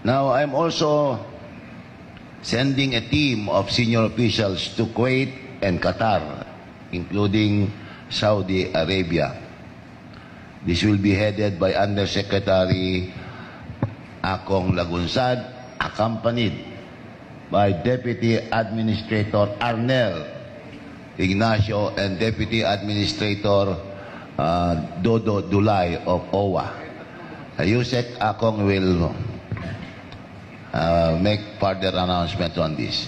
Now, I'm also sending a team of senior officials to Kuwait and Qatar, including Saudi Arabia. This will be headed by Undersecretary Akong Lagunsad, accompanied by Deputy Administrator Arnel Ignacio and Deputy Administrator Dodo Dulay of OWA. Yusek Akong will make further announcement on this.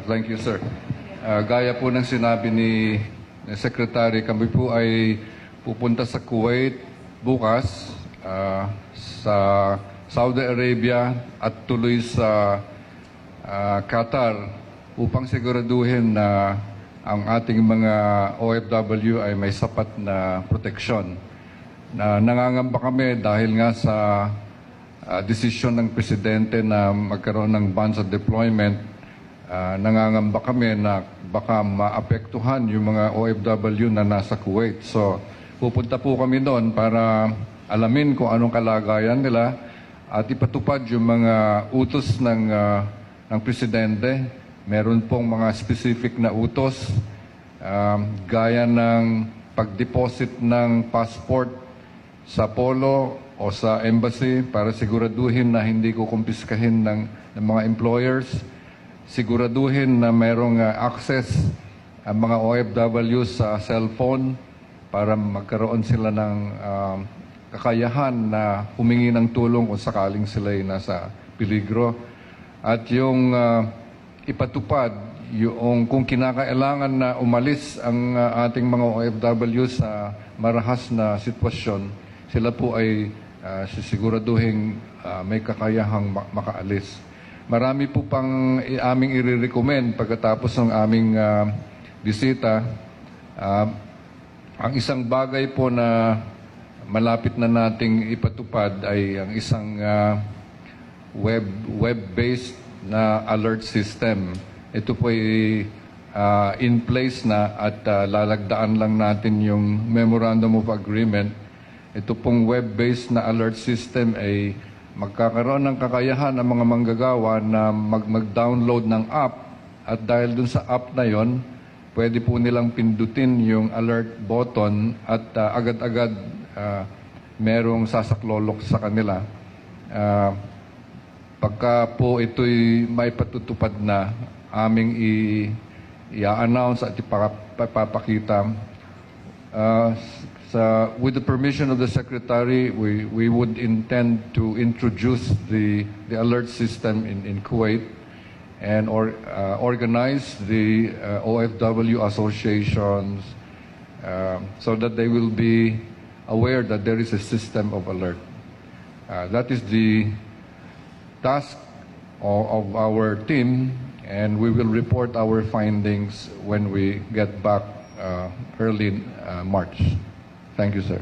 Thank you, sir. Gaya po ng sinabi ni Secretary, kami po ay pupunta sa Kuwait bukas, sa Saudi Arabia at tuloy sa Qatar upang siguraduhin na ang ating mga OFW ay may sapat na proteksyon. Nangangamba kami dahil nga sa desisyon ng Presidente na magkaroon ng bans of deployment. Nangangamba kami na baka maapektuhan yung mga OFW na nasa Kuwait. So pupunta po kami doon para alamin kung anong kalagayan nila at ipatupad yung mga utos ng Presidente. Meron pong mga specific na utos gaya ng pag-deposit ng passport sa polo o sa embassy para siguraduhin na hindi kukumpiskahin ng mga employers. Siguraduhin na merong access ang mga OFW sa cellphone para magkaroon sila ng kakayahan na humingi ng tulong kung sakaling sila'y nasa peligro. At yung ipatupad, yung kung kinakailangan na umalis ang ating mga OFW sa marahas na sitwasyon, sila po ay sisiguraduhin may kakayahang makaalis. Marami po pang aming i-recommend pagkatapos ng aming bisita. Ang isang bagay po na malapit na nating ipatupad ay ang isang web-based na alert system. Ito po ay in place na at lalagdaan lang natin yung Memorandum of Agreement. Ito pong web-based na alert system ay magkakaroon ng kakayahan ng mga manggagawa na mag-download ng app at dahil dun sa app na yon, pwede po nilang pindutin yung alert button at agad-agad merong sasaklolok sa kanila. Pagka po ito'y may patutupad na, aming i-announce at ipapakita. With the permission of the Secretary, we would intend to introduce the alert system in Kuwait and organize the OFW associations so that they will be aware that there is a system of alert. That is the task of our team, and we will report our findings when we get back early March. Thank you, sir.